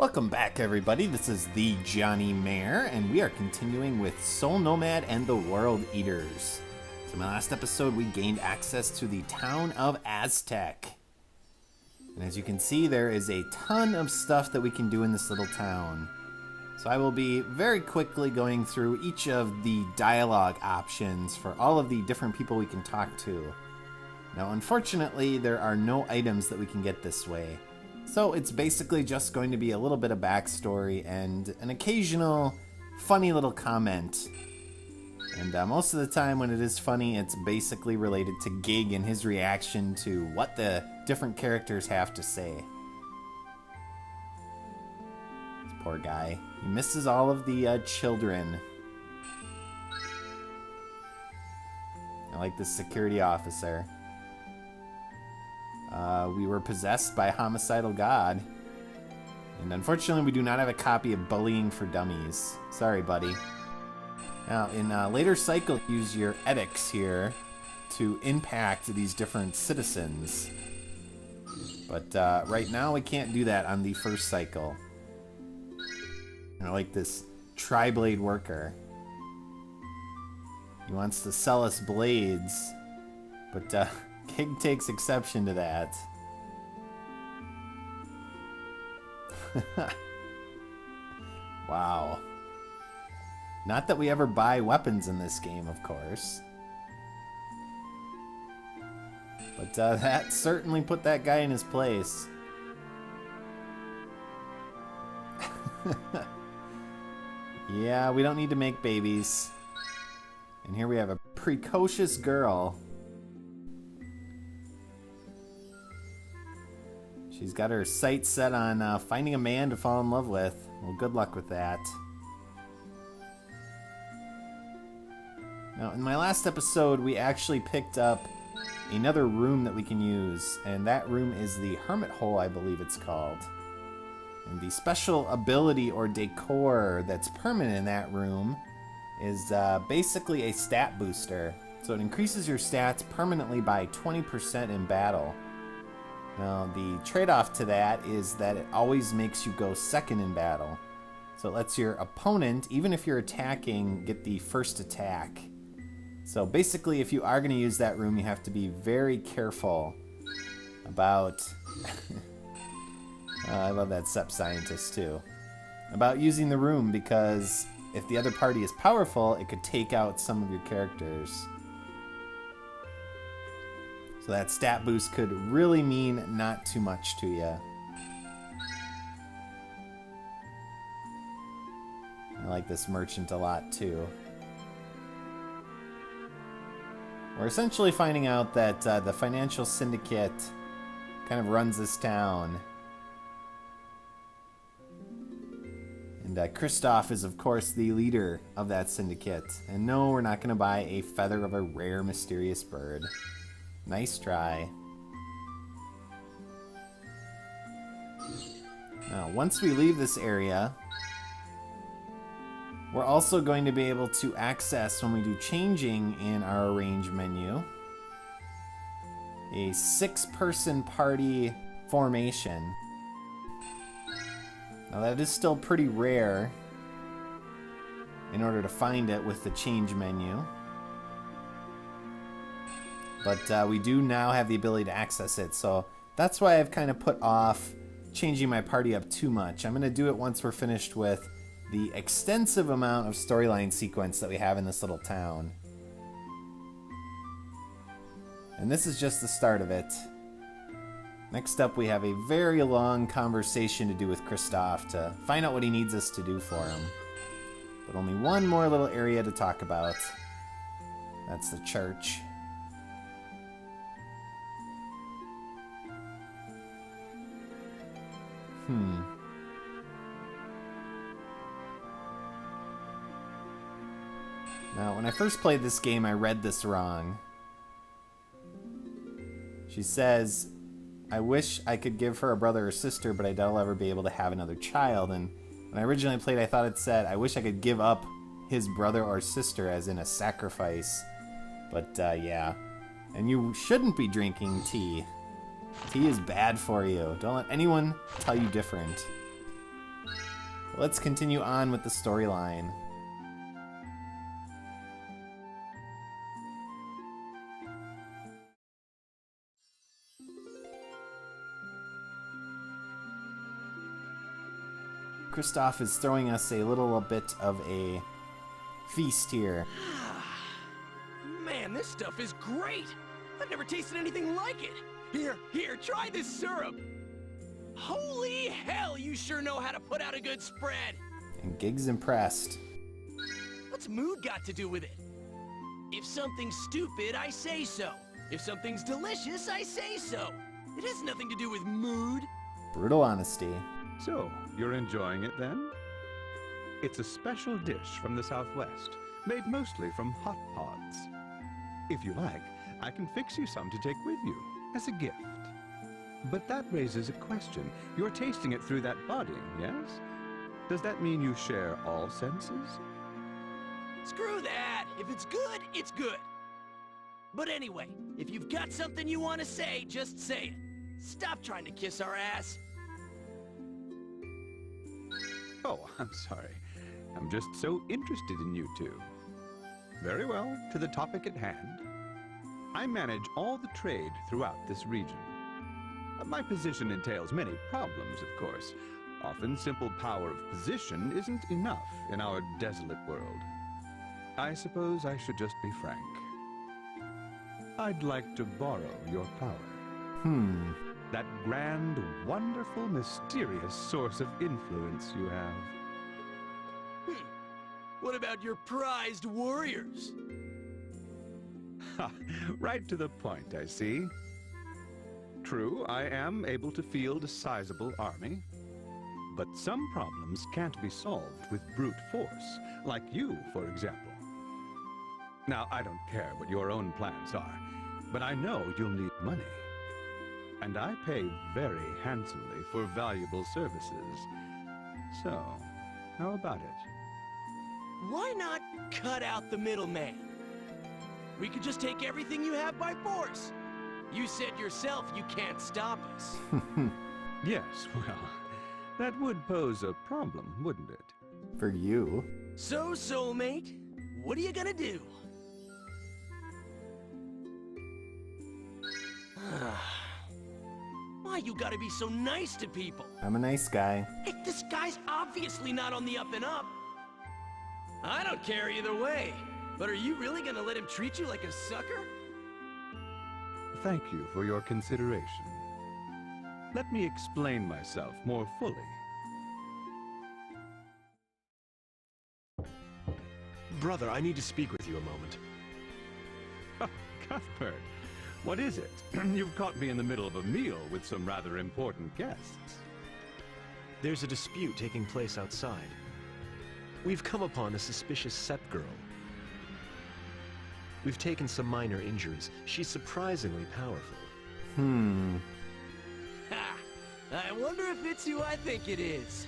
Welcome back, everybody. This is the thejonnymar, and we are continuing with Soul Nomad and the World Eaters. So in my last episode, we gained access to the town of Aztec. And as you can see, there is a ton of stuff that we can do in this little town. So I will be very quickly going through each of the dialogue options for all of the different people we can talk to. Now, unfortunately, there are no items that we can get this way. So it's basically just going to be a little bit of backstory and an occasional funny little comment. And most of the time when it is funny, it's basically related to Gig and his reaction to what the different characters have to say. This poor guy. He misses all of the children. I like this security officer. We were possessed by a homicidal god. And unfortunately, we do not have a copy of Bullying for Dummies. Sorry, buddy. Now, in a later cycle, use your edicts here to impact these different citizens. But right now, we can't do that on the first cycle. I like this tri-blade worker. He wants to sell us blades, but Gig takes exception to that. Wow. Not that we ever buy weapons in this game, of course. But that certainly put that guy in his place. Yeah, we don't need to make babies. And here we have a precocious girl. She's got her sights set on finding a man to fall in love with. Well, good luck with that. Now, in my last episode, we actually picked up another room that we can use, and that room is the Hermit Hole, I believe it's called. And the special ability or decor that's permanent in that room is basically a stat booster. So it increases your stats permanently by 20% in battle. Now, the trade-off to that is that it always makes you go second in battle. So it lets your opponent, even if you're attacking, get the first attack. So basically, if you are going to use that room, you have to be very careful about... I love that SEP scientist, too. About using the room, because if the other party is powerful, it could take out some of your characters. So that stat boost could really mean not too much to you. I like this merchant a lot too. We're essentially finding out that the financial syndicate kind of runs this town. And Kristoff is, of course, the leader of that syndicate. And no, we're not going to buy a feather of a rare, mysterious bird. Nice try. Now, once we leave this area, we're also going to be able to access, when we do changing in our arrange menu, a 6-person party formation. Now, that is still pretty rare in order to find it with the change menu. But we do now have the ability to access it, so that's why I've kind of put off changing my party up too much. I'm going to do it once we're finished with the extensive amount of storyline sequence that we have in this little town. And this is just the start of it. Next up, we have a very long conversation to do with Kristoff to find out what he needs us to do for him. But only one more little area to talk about. That's the church. Now, when I first played this game, I read this wrong. She says, I wish I could give her a brother or sister, but I doubt I'll ever be able to have another child. And when I originally played, I thought it said, I wish I could give up his brother or sister, as in a sacrifice. But, yeah. And you shouldn't be drinking tea. Tea is bad for you. Don't let anyone tell you different. Let's continue on with the storyline. Kristoff is throwing us a little bit of a feast here. Man, this stuff is great! I've never tasted anything like it! Here, try this syrup! Holy hell, you sure know how to put out a good spread! And Gig's impressed. What's mood got to do with it? If something's stupid, I say so. If something's delicious, I say so. It has nothing to do with mood. Brutal honesty. So, you're enjoying it then? It's a special dish from the Southwest, made mostly from hot pods. If you like, I can fix you some to take with you, as a gift. But that raises a question. You're tasting it through that body, yes? Does that mean you share all senses? Screw that! If it's good, it's good. But anyway, if you've got something you want to say, just say it. Stop trying to kiss our ass. Oh, I'm sorry. I'm just so interested in you two. Very well, to the topic at hand. I manage all the trade throughout this region. My position entails many problems, of course. Often simple power of position isn't enough in our desolate world. I suppose I should just be frank. I'd like to borrow your power. That grand, wonderful, mysterious source of influence you have. What about your prized warriors? Ha! Right to the point, I see. True, I am able to field a sizable army. But some problems can't be solved with brute force, like you, for example. Now, I don't care what your own plans are, but I know you'll need money. And I pay very handsomely for valuable services. So, how about it? Why not cut out the middleman? We could just take everything you have by force. You said yourself you can't stop us. Yes, well, that would pose a problem, wouldn't it? For you. So, soulmate, what are you gonna do? Why you gotta be so nice to people? I'm a nice guy. Hey, this guy's obviously not on the up and up. I don't care either way, but are you really gonna let him treat you like a sucker? Thank you for your consideration. Let me explain myself more fully. Brother, I need to speak with you a moment. Cuthbert, what is it? You've caught me in the middle of a meal with some rather important guests. There's a dispute taking place outside. We've come upon a suspicious Sep girl. We've taken some minor injuries. She's surprisingly powerful. Ha! I wonder if it's who I think it is.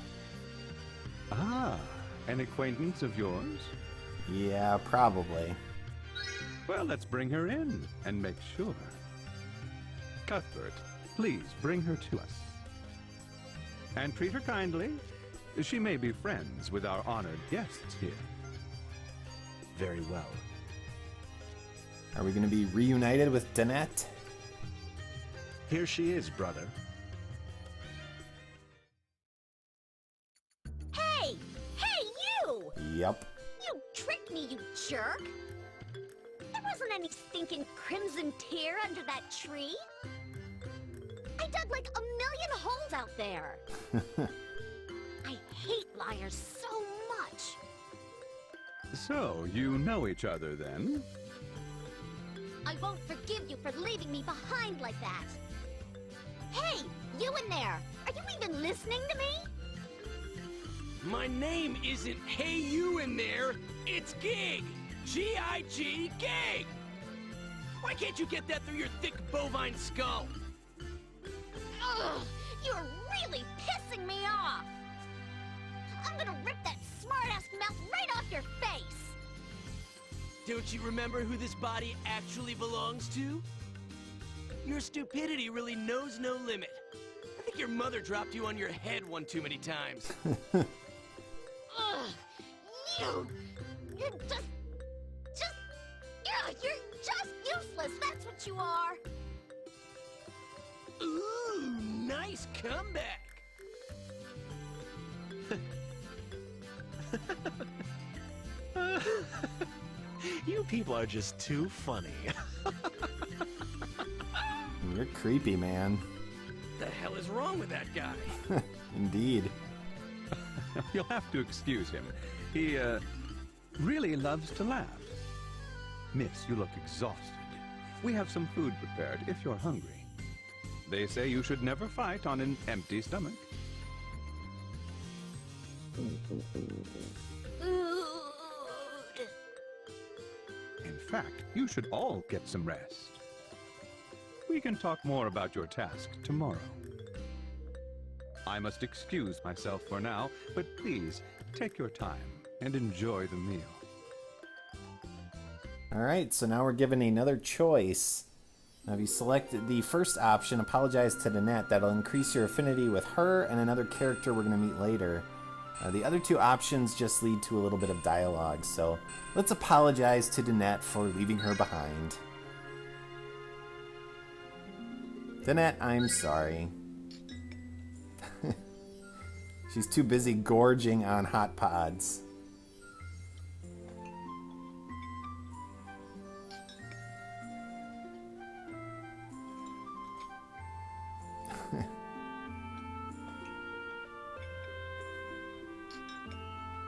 Ah, an acquaintance of yours? Yeah, probably. Well, let's bring her in and make sure. Cuthbert, please bring her to us. And treat her kindly. She may be friends with our honored guests here. Very well. Are we going to be reunited with Danette? Here she is, brother. Hey! Hey, you! Yep. You tricked me, you jerk! There wasn't any stinking crimson tear under that tree. I dug like a million holes out there. I hate liars so much. So, you know each other then? I won't forgive you for leaving me behind like that. Hey, you in there! Are you even listening to me? My name isn't Hey You in there, it's Gig! G-I-G, Gig! Why can't you get that through your thick bovine skull? Ugh, you're really pissing me off! I'm gonna rip that smart-ass mouth right off your face! Don't you remember who this body actually belongs to? Your stupidity really knows no limit. I think your mother dropped you on your head one too many times. You're you're just useless, that's what you are. Ooh, nice comeback. You people are just too funny. You're creepy, man. The hell is wrong with that guy? Indeed. You'll have to excuse him. He, really loves to laugh. Miss, you look exhausted. We have some food prepared if you're hungry. They say you should never fight on an empty stomach. Food. In fact, you should all get some rest. We can talk more about your task tomorrow. I must excuse myself for now, but please, take your time and enjoy the meal. Alright, so now we're given another choice. Now if you select the first option, apologize to Danette, that'll increase your affinity with her and another character we're going to meet later. The other two options just lead to a little bit of dialogue, so let's apologize to Danette for leaving her behind. Danette, I'm sorry. She's too busy gorging on hot pods.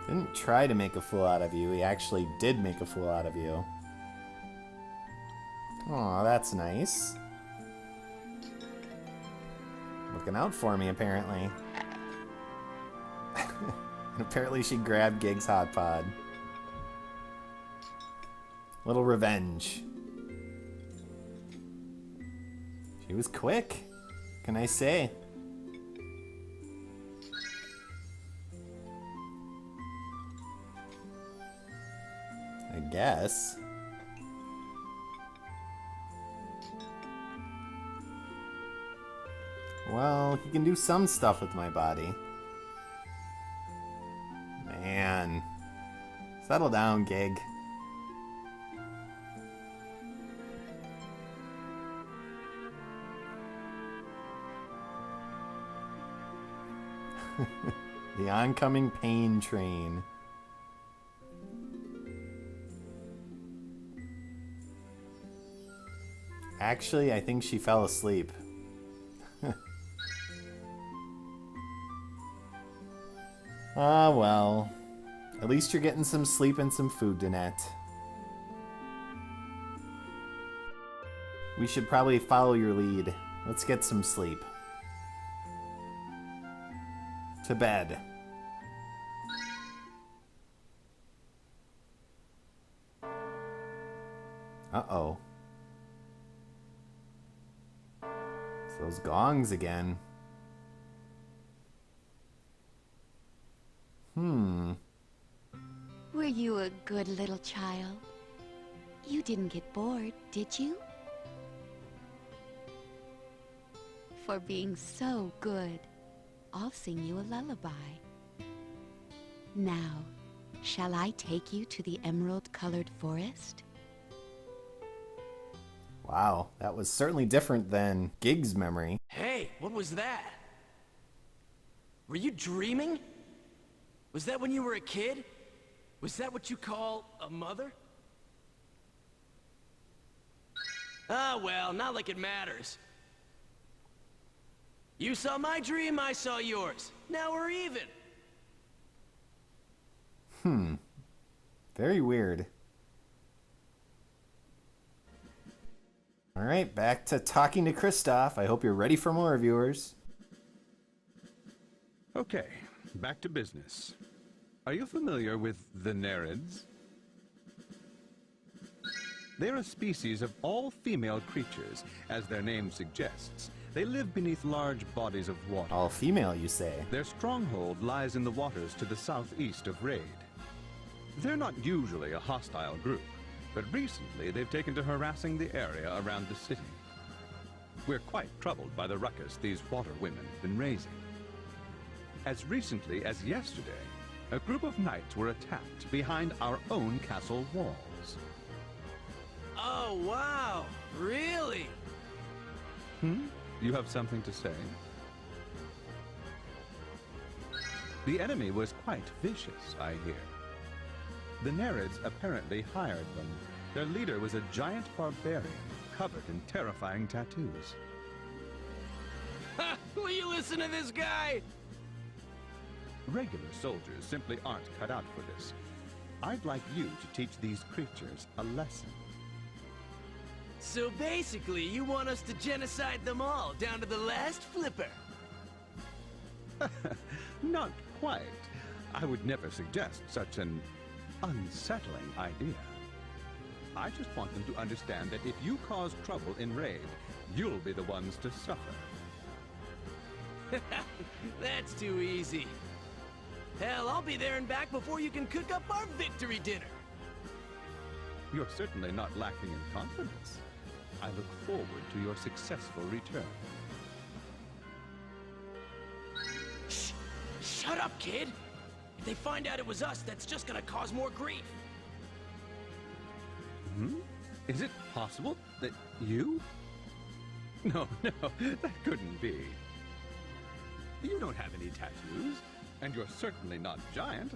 Didn't try to make a fool out of you. He actually did make a fool out of you. Aw, that's nice. Looking out for me, apparently. Apparently she grabbed Gig's hot pod. Little revenge. She was quick. What can I say? I guess. Well, he can do some stuff with my body. Man. Settle down, Gig. The oncoming pain train. Actually, I think she fell asleep. Ah, well. At least you're getting some sleep and some food, Danette. We should probably follow your lead. Let's get some sleep. To bed. Uh-oh. It's those gongs again. Were you a good little child? You didn't get bored, did you? For being so good, I'll sing you a lullaby. Now, shall I take you to the emerald-colored forest? Wow, that was certainly different than Gig's memory. Hey, what was that? Were you dreaming? Was that when you were a kid? Was that what you call a mother? Ah, well, not like it matters. You saw my dream, I saw yours. Now we're even. Very weird. Alright, back to talking to Kristoff. I hope you're ready for more, viewers. Okay, back to business. Are you familiar with the Nereids? They're a species of all-female creatures, as their name suggests. They live beneath large bodies of water. All female, you say? Their stronghold lies in the waters to the southeast of Raid. They're not usually a hostile group, but recently they've taken to harassing the area around the city. We're quite troubled by the ruckus these water women have been raising. As recently as yesterday, a group of knights were attacked behind our own castle walls. Oh, wow. Really? You have something to say? The enemy was quite vicious, I hear. The Nereids apparently hired them. Their leader was a giant barbarian, covered in terrifying tattoos. Ha! Will you listen to this guy? Regular soldiers simply aren't cut out for this. I'd like you to teach these creatures a lesson. So basically, you want us to genocide them all, down to the last flipper. Not quite. I would never suggest such an unsettling idea. I just want them to understand that if you cause trouble in raid, you'll be the ones to suffer. That's too easy. Hell, I'll be there and back before you can cook up our victory dinner. You're certainly not lacking in confidence. I look forward to your successful return. Shh! Shut up, kid! If they find out it was us, that's just gonna cause more grief. Is it possible that you? No, that couldn't be. You don't have any tattoos, and you're certainly not giant.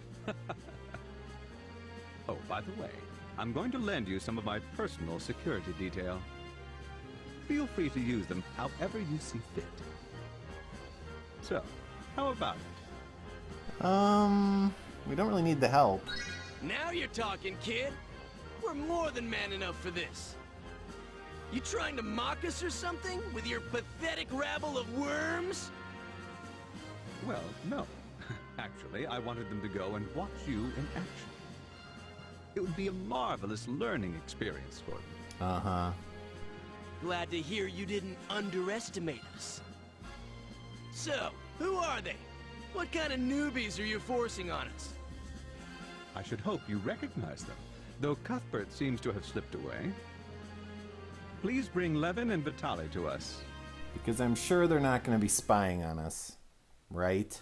Oh, by the way, I'm going to lend you some of my personal security detail. Feel free to use them however you see fit. So, how about it? We don't really need the help. Now you're talking, kid. We're more than man enough for this. You trying to mock us or something with your pathetic rabble of worms? Well, no. Actually, I wanted them to go and watch you in action. It would be a marvelous learning experience for them. Uh-huh. Glad to hear you didn't underestimate us. So, who are they? What kind of newbies are you forcing on us? I should hope you recognize them, though Cuthbert seems to have slipped away. Please bring Levin and Vitali to us. Because I'm sure they're not going to be spying on us. Right?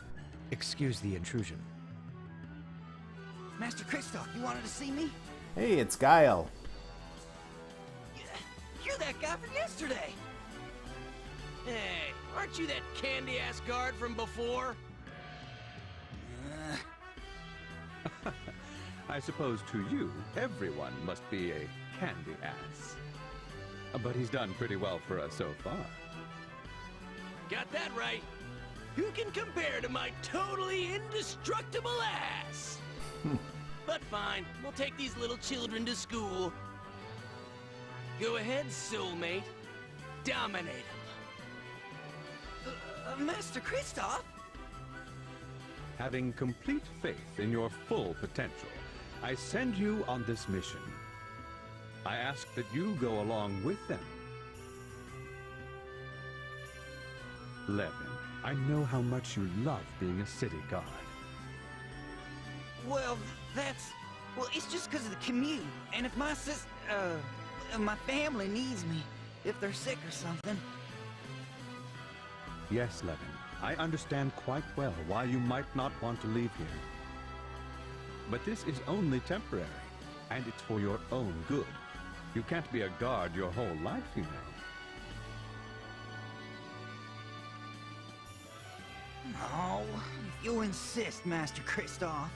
Excuse the intrusion. Master Kristoff, you wanted to see me? Hey, it's Guile. You're that guy from yesterday! Hey, aren't you that candy-ass guard from before? I suppose to you, everyone must be a candy ass. But he's done pretty well for us so far. Got that right. Who can compare to my totally indestructible ass? But fine, we'll take these little children to school. Go ahead, soulmate. Dominate them. Master Kristoff? Having complete faith in your full potential, I send you on this mission. I ask that you go along with them. Levin, I know how much you love being a city guard. Well, it's just because of the commute. And if my family needs me, if they're sick or something. Yes, Levin, I understand quite well why you might not want to leave here. But this is only temporary, and it's for your own good. You can't be a guard your whole life, you know. Oh, if you insist, Master Kristoff.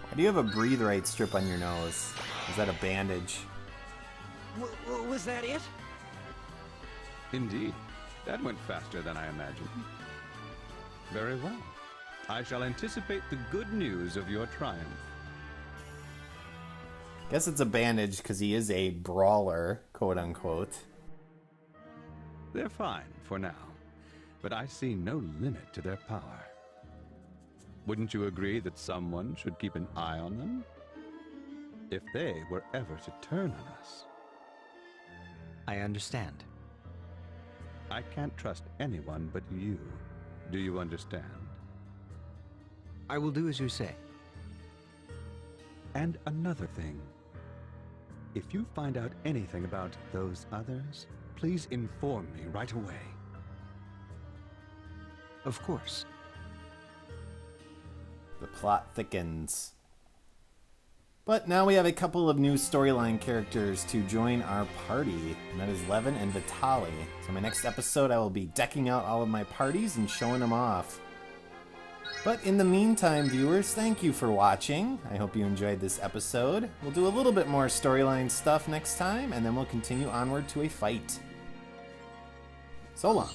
Why do you have a breathe right strip on your nose? Is that a bandage? Was that it? Indeed. That went faster than I imagined. Very well. I shall anticipate the good news of your triumph. Guess it's a bandage because he is a brawler, quote unquote. They're fine for now, but I see no limit to their power. Wouldn't you agree that someone should keep an eye on them? If they were ever to turn on us. I understand. I can't trust anyone but you. Do you understand? I will do as you say. And another thing. If you find out anything about those others, please inform me right away. Of course. The plot thickens. But now we have a couple of new storyline characters to join our party, and that is Levin and Vitali. So in my next episode, I will be decking out all of my parties and showing them off. But in the meantime, viewers, thank you for watching. I hope you enjoyed this episode. We'll do a little bit more storyline stuff next time, and then we'll continue onward to a fight. So long.